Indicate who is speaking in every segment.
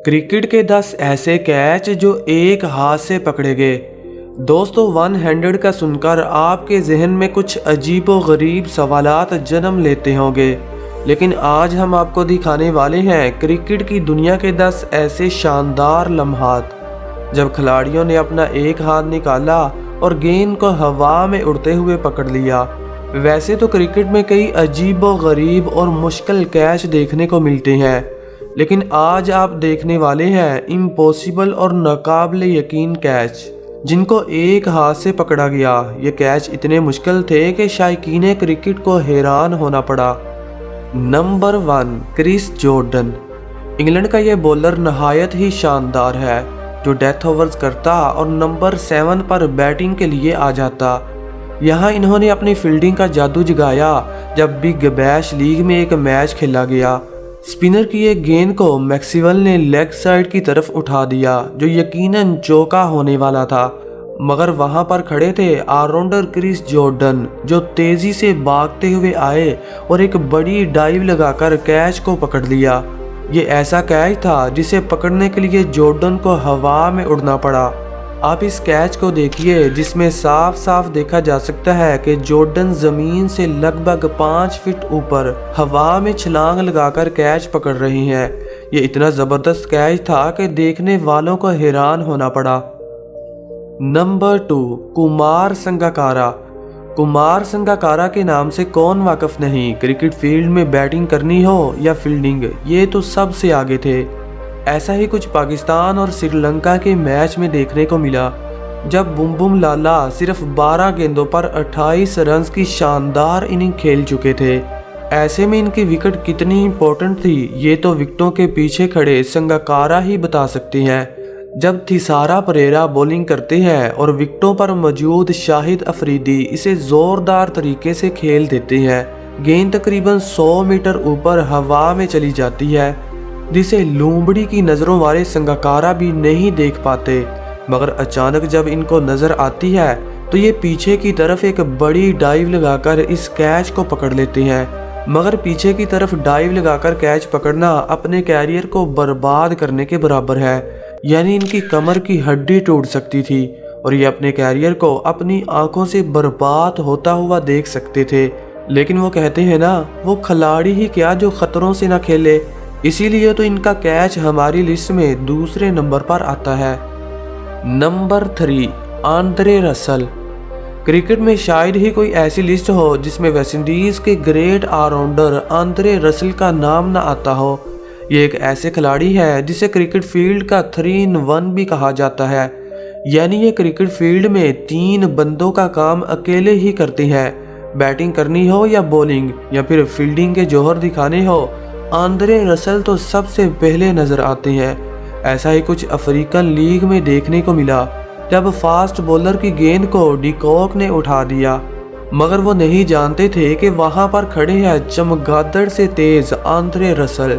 Speaker 1: Cricket के 10 ऐसे catch जो एक हाथ से पकड़े गए। दोस्तों, 100 का सुनकर आपके जहन में कुछ अजीबो-गरीब सवालात जन्म लेते होंगे, लेकिन आज हम आपको दिखाने वाले हैं क्रिकेट की दुनिया के 10 ऐसे शानदार लम्हात जब खिलाड़ियों ने अपना एक हाथ निकाला और गेंद को हवा में उड़ते हुए पकड़ लिया। वैसे तो क्रिकेट में कई अजीबो-गरीब और मुश्किल कैच देखने को मिलते हैं, लेकिन आज आप देखने वाले हैं इम्पॉसिबल और नाकाबिले यकीन कैच जिनको एक हाथ से पकड़ा गया। ये कैच इतने मुश्किल थे कि शायकीन क्रिकेट को हैरान होना पड़ा। Number 1, Chris Jordan. इंग्लैंड का ये बॉलर नहायत ही शानदार है जो डेथ ओवर्स करता और नंबर 7 पर बैटिंग के लिए आ जाता। यहाँ इन्होंने अपनी फील्डिंग का जादू जगाया जब बिग बैश लीग में एक मैच खेला गया। स्पिनर की एक गेंद को मैक्सवेल ने लेग साइड की तरफ उठा दिया जो यकीनन चौका होने वाला था, मगर वहां पर खड़े थे ऑलराउंडर क्रिस जॉर्डन जो तेजी से भागते हुए आए और एक बड़ी डाइव लगाकर कैच को पकड़ लिया। ये ऐसा कैच था जिसे पकड़ने के लिए जॉर्डन को हवा में उड़ना पड़ा। आप इस कैच को देखिए जिसमें साफ साफ देखा जा सकता है कि जॉर्डन जमीन से लगभग 5 फीट ऊपर हवा में छलांग लगाकर कैच पकड़ रही हैं। ये इतना जबरदस्त कैच था कि देखने वालों को हैरान होना पड़ा। नंबर 2, कुमार संगकारा। कुमार संगकारा के नाम से कौन वाकिफ नहीं। क्रिकेट फील्ड में बैटिंग करनी हो या फील्डिंग, ये तो सबसे आगे थे। ऐसा ही कुछ पाकिस्तान और श्रीलंका के मैच में देखने को मिला जब बुम बुम लाला सिर्फ 12 गेंदों पर 28 रन की शानदार इनिंग खेल चुके थे। ऐसे में इनकी विकेट कितनी इंपॉर्टेंट थी ये तो विकेटों के पीछे खड़े संगकारा ही बता सकते हैं। जब थिसारा परेरा बॉलिंग करते हैं और विकेटों पर मौजूद शाहिद अफरीदी इसे जोरदार तरीके से खेल देते हैं, गेंद तकरीबन 100 मीटर ऊपर हवा में चली जाती है जिसे लूंबड़ी की नज़रों वाले संगकारा भी नहीं देख पाते, मगर अचानक जब इनको नज़र आती है तो ये पीछे की तरफ एक बड़ी डाइव लगाकर इस कैच को पकड़ लेते हैं। मगर पीछे की तरफ डाइव लगाकर कैच पकड़ना अपने कैरियर को बर्बाद करने के बराबर है, यानी इनकी कमर की हड्डी टूट सकती थी और ये अपने कैरियर को अपनी आंखों से बर्बाद होता हुआ देख सकते थे। लेकिन वो कहते हैं ना, वो खिलाड़ी ही क्या जो खतरों से ना खेले, इसीलिए तो इनका कैच हमारी लिस्ट में दूसरे नंबर पर आता है। Number 3, Andre Russell. क्रिकेट में शायद ही कोई ऐसी लिस्ट हो जिसमें वेस्टइंडीज के ग्रेट ऑलराउंडर आंद्रे रसल का नाम ना आता हो। ये एक ऐसे खिलाड़ी है जिसे क्रिकेट फील्ड का 3 in 1 भी कहा जाता है, यानी ये क्रिकेट फील्ड में 3 बंदों का काम अकेले ही करते हैं। बैटिंग करनी हो या बॉलिंग या फिर फील्डिंग के जौहर दिखाने हो, आंद्रे रसल तो सबसे पहले नजर आते हैं। ऐसा ही कुछ अफ्रीकन लीग में देखने को मिला जब फास्ट बॉलर की गेंद को डिकॉक ने उठा दिया, मगर वो नहीं जानते थे कि वहां पर खड़े हैं चमगादड़ से तेज आंद्रे रसल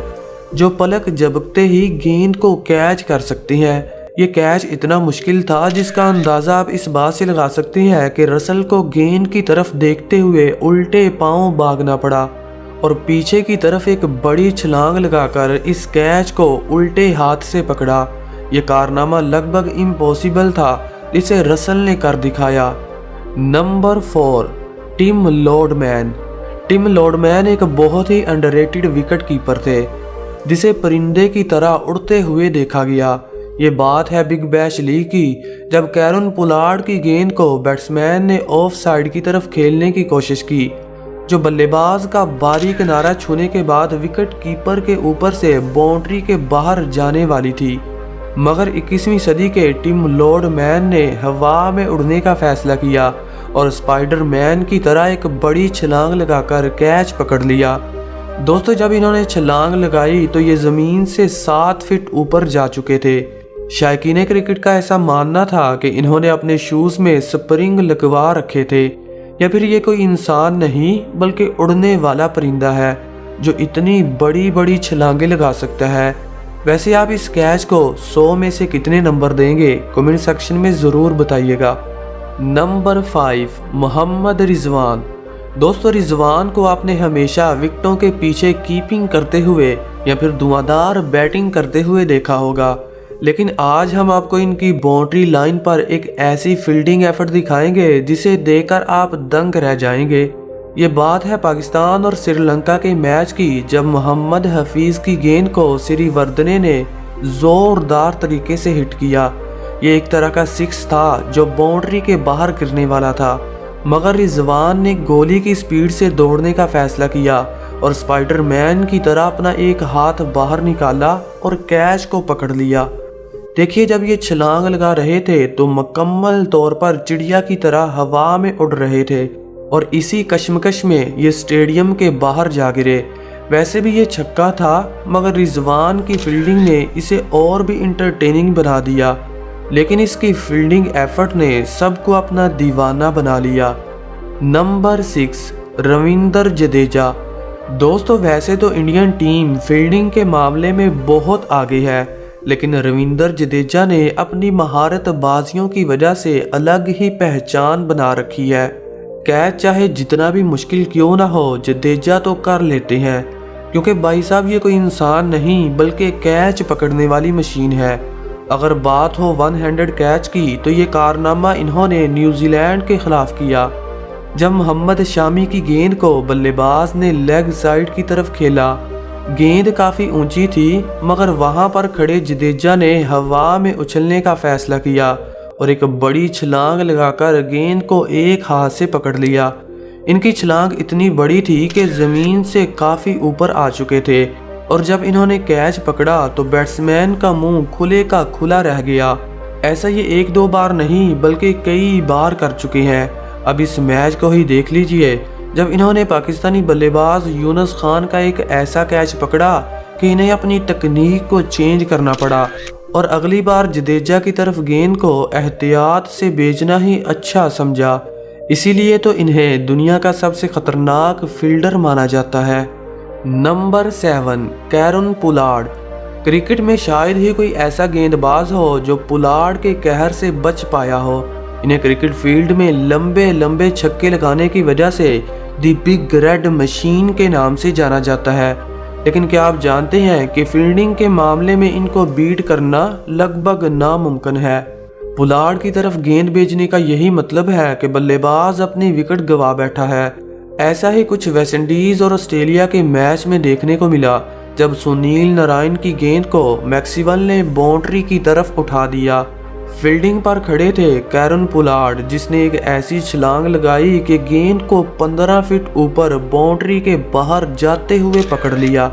Speaker 1: जो पलक झपकते ही गेंद को कैच कर सकते हैं। ये कैच इतना मुश्किल था जिसका अंदाजा आप इस बात से लगा सकते हैं कि रसल को गेंद की तरफ देखते हुए उल्टे पांव भागना पड़ा और पीछे की तरफ एक बड़ी छलांग लगाकर इस कैच को उल्टे हाथ से पकड़ा। यह कारनामा लगभग इम्पॉसिबल था, इसे रसल ने कर दिखाया। Number 4, Tim Lordman. Tim Lordman एक बहुत ही अंडररेटेड विकेट कीपर थे जिसे परिंदे की तरह उड़ते हुए देखा गया। ये बात है बिग बैश लीग की जब कैरन पोलार्ड की गेंद को बैट्समैन ने ऑफ साइड की तरफ खेलने की कोशिश की, जो बल्लेबाज का बारी किनारा छूने के बाद विकेट कीपर के ऊपर से बाउंड्री के बाहर जाने वाली थी, मगर 21वीं सदी के टिम लॉर्डमैन ने हवा में उड़ने का फैसला किया और स्पाइडरमैन की तरह एक बड़ी छलांग लगाकर कैच पकड़ लिया। दोस्तों, जब इन्होंने छलांग लगाई तो ये ज़मीन से 7 फीट ऊपर जा चुके थे। शायकीन क्रिकेट का ऐसा मानना था कि इन्होंने अपने शूज़ में स्प्रिंग लगवा रखे थे या फिर ये कोई इंसान नहीं बल्कि उड़ने वाला परिंदा है जो इतनी बड़ी बड़ी छलांगे लगा सकता है। वैसे आप इस कैच को 100 में से कितने नंबर देंगे कमेंट सेक्शन में ज़रूर बताइएगा। नंबर 5, मोहम्मद रिजवान। दोस्तों, रिजवान को आपने हमेशा विकेटों के पीछे कीपिंग करते हुए या फिर धुआंधार बैटिंग करते हुए देखा होगा, लेकिन आज हम आपको इनकी बाउंड्री लाइन पर एक ऐसी फील्डिंग एफर्ट दिखाएंगे जिसे देखकर आप दंग रह जाएंगे। ये बात है पाकिस्तान और श्रीलंका के मैच की, जब मोहम्मद हफीज की गेंद को श्रीवर्धने ने जोरदार तरीके से हिट किया। ये एक तरह का सिक्स था जो बाउंड्री के बाहर गिरने वाला था, मगर रिजवान ने गोली की स्पीड से दौड़ने का फैसला किया और स्पाइडरमैन की तरह अपना एक हाथ बाहर निकाला और कैच को पकड़ लिया। देखिए, जब ये छलांग लगा रहे थे तो मुकम्मल तौर पर चिड़िया की तरह हवा में उड़ रहे थे और इसी कश्मकश में ये स्टेडियम के बाहर जा गिरे। वैसे भी ये छक्का था, मगर रिजवान की फील्डिंग ने इसे और भी इंटरटेनिंग बना दिया, लेकिन इसकी फील्डिंग एफर्ट ने सबको अपना दीवाना बना लिया। नंबर 6, रविंद्र जडेजा। दोस्तों, वैसे तो इंडियन टीम फील्डिंग के मामले में बहुत आगे है, लेकिन रविंद्र जडेजा ने अपनी महारत बाजियों की वजह से अलग ही पहचान बना रखी है। कैच चाहे जितना भी मुश्किल क्यों ना हो, जडेजा तो कर लेते हैं, क्योंकि भाई साहब ये कोई इंसान नहीं बल्कि कैच पकड़ने वाली मशीन है। अगर बात हो वन हैंडेड कैच की, तो ये कारनामा इन्होंने न्यूजीलैंड के खिलाफ किया, जब मोहम्मद शामी की गेंद को बल्लेबाज ने लेग साइड की तरफ खेला। गेंद काफ़ी ऊंची थी, मगर वहां पर खड़े जडेजा ने हवा में उछलने का फैसला किया और एक बड़ी छलांग लगाकर गेंद को एक हाथ से पकड़ लिया। इनकी छलांग इतनी बड़ी थी कि ज़मीन से काफ़ी ऊपर आ चुके थे, और जब इन्होंने कैच पकड़ा तो बैट्समैन का मुंह खुले का खुला रह गया। ऐसा ये एक दो बार नहीं बल्कि कई बार कर चुके हैं। अब इस मैच को ही देख लीजिए, जब इन्होंने पाकिस्तानी बल्लेबाज यूनुस खान का एक ऐसा कैच पकड़ा कि इन्हें अपनी तकनीक को चेंज करना पड़ा और अगली बार जडेजा की तरफ गेंद को एहतियात से भेजना ही अच्छा समझा। इसीलिए तो इन्हें दुनिया का सबसे खतरनाक फील्डर माना जाता है। Number 7, Kieron Pollard. क्रिकेट में शायद ही कोई ऐसा गेंदबाज हो जो पोलार्ड के कहर से बच पाया हो। इन्हें क्रिकेट फील्ड में लंबे लंबे छक्के लगाने की वजह से दी बिग रेड मशीन के नाम से जाना जाता है, लेकिन क्या आप जानते हैं कि फील्डिंग के मामले में इनको बीट करना लगभग नामुमकिन है। पोलार्ड की तरफ गेंद भेजने का यही मतलब है कि बल्लेबाज अपनी विकेट गंवा बैठा है। ऐसा ही कुछ वेस्टइंडीज और ऑस्ट्रेलिया के मैच में देखने को मिला, जब सुनील नारायण की गेंद को मैक्सवेल ने बाउंड्री की तरफ उठा दिया। फील्डिंग पर खड़े थे कैरन पोलार्ड, जिसने एक ऐसी छलांग लगाई कि गेंद को 15 फीट ऊपर बाउंड्री के बाहर जाते हुए पकड़ लिया।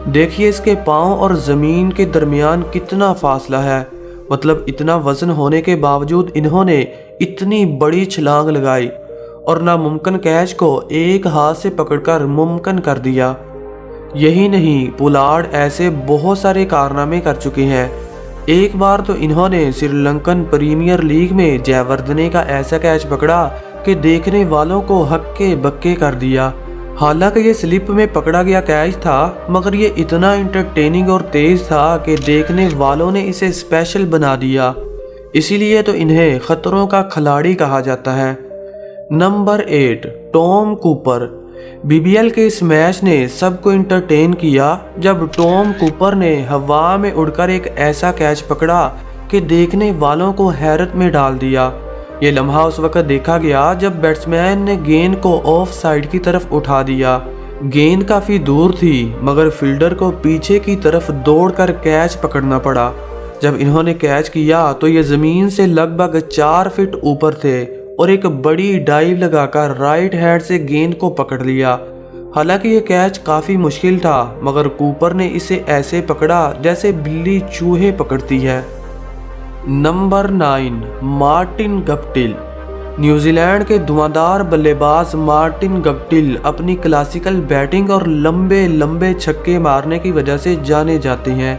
Speaker 1: देखिए इसके पांव और जमीन के दरमियान कितना फासला है, मतलब इतना वजन होने के बावजूद इन्होंने इतनी बड़ी छलांग लगाई और नामुमकिन कैच को एक हाथ से पकड़कर मुमकिन कर दिया। यही नहीं, पोलार्ड ऐसे बहुत सारे कारनामे कर चुके हैं। एक बार तो इन्होंने श्रीलंकन प्रीमियर लीग में जयवर्धने का ऐसा कैच पकड़ा कि देखने वालों को हक्के बक्के कर दिया। हालांकि ये स्लिप में पकड़ा गया कैच था, मगर ये इतना इंटरटेनिंग और तेज था कि देखने वालों ने इसे स्पेशल बना दिया। इसीलिए तो इन्हें खतरों का खिलाड़ी कहा जाता है। Number 8, Tom Cooper. बीबीएल के इस मैच ने सबको इंटरटेन किया, जब टॉम कूपर ने हवा में उड़कर एक ऐसा कैच पकड़ा कि देखने वालों को हैरत में डाल दिया। ये लम्हा उस वक्त देखा गया जब बैट्समैन ने गेंद को ऑफ साइड की तरफ उठा दिया। गेंद काफ़ी दूर थी, मगर फील्डर को पीछे की तरफ दौड़कर कैच पकड़ना पड़ा। जब इन्होंने कैच किया तो ये ज़मीन से लगभग 4 फीट ऊपर थे और एक बड़ी डाइव लगाकर राइट हैंड से गेंद को पकड़ लिया। हालांकि ये कैच काफ़ी मुश्किल था, मगर कूपर ने इसे ऐसे पकड़ा जैसे बिल्ली चूहे पकड़ती है। Number 9, Martin Guptill. न्यूजीलैंड के धुआंधार बल्लेबाज मार्टिन गप्टिल अपनी क्लासिकल बैटिंग और लंबे लंबे छक्के मारने की वजह से जाने जाते हैं।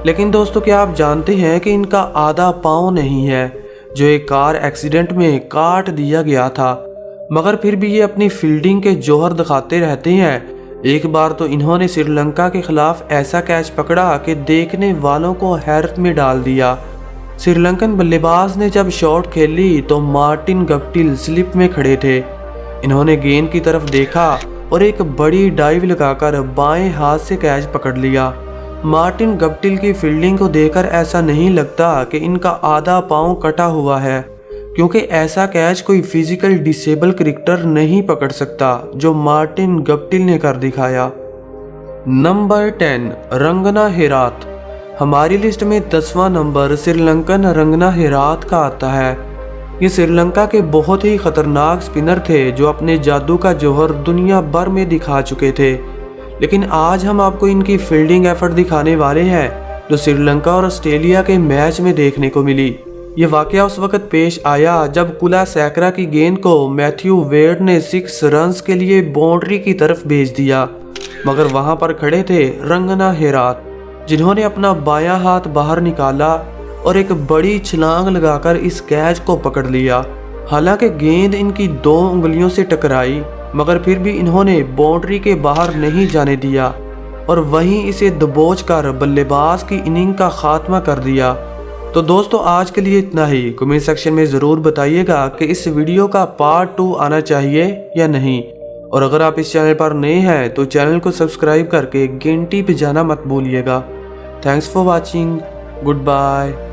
Speaker 1: लेकिन दोस्तों, क्या आप जानते हैं कि इनका आधा पाँव नहीं है, जो एक कार एक्सीडेंट में काट दिया गया था, मगर फिर भी ये अपनी फील्डिंग के जौहर दिखाते रहते हैं। एक बार तो इन्होंने श्रीलंका के खिलाफ ऐसा कैच पकड़ा कि देखने वालों को हैरत में डाल दिया। श्रीलंकन बल्लेबाज ने जब शॉट खेली तो मार्टिन गप्टिल स्लिप में खड़े थे। इन्होंने गेंद की तरफ देखा और एक बड़ी डाइव लगाकर बाएं हाथ से कैच पकड़ लिया। मार्टिन गप्टिल की फील्डिंग को देखकर ऐसा नहीं लगता कि इनका आधा पाँव कटा हुआ है, क्योंकि ऐसा कैच कोई फिजिकल डिसेबल क्रिकेटर नहीं पकड़ सकता जो मार्टिन गप्टिल ने कर दिखाया। नंबर 10 रंगना हेराथ। हमारी लिस्ट में 10वां नंबर श्रीलंकन रंगना हेराथ का आता है। ये श्रीलंका के बहुत ही खतरनाक स्पिनर थे जो अपने जादू का जौहर दुनिया भर में दिखा चुके थे, लेकिन आज हम आपको इनकी फील्डिंग एफर्ट दिखाने वाले हैं जो श्रीलंका और ऑस्ट्रेलिया के मैच में देखने को मिली। ये वाकया उस वक्त पेश आया जब कुलशेखर की गेंद को मैथ्यू वेड ने 6 रन्स के लिए बाउंड्री की तरफ भेज दिया, मगर वहां पर खड़े थे रंगना हेराथ, जिन्होंने अपना बायां हाथ बाहर निकाला और एक बड़ी छलांग लगाकर इस कैच को पकड़ लिया। हालांकि गेंद इनकी 2 उंगलियों से टकराई, मगर फिर भी इन्होंने बाउंड्री के बाहर नहीं जाने दिया और वहीं इसे दबोच कर बल्लेबाज की इनिंग का खात्मा कर दिया। तो दोस्तों आज के लिए इतना ही। कमेंट सेक्शन में ज़रूर बताइएगा कि इस वीडियो का पार्ट 2 आना चाहिए या नहीं, और अगर आप इस चैनल पर नए हैं तो चैनल को सब्सक्राइब करके घंटी बजाना मत भूलिएगा। Thanks for watching. Good bye.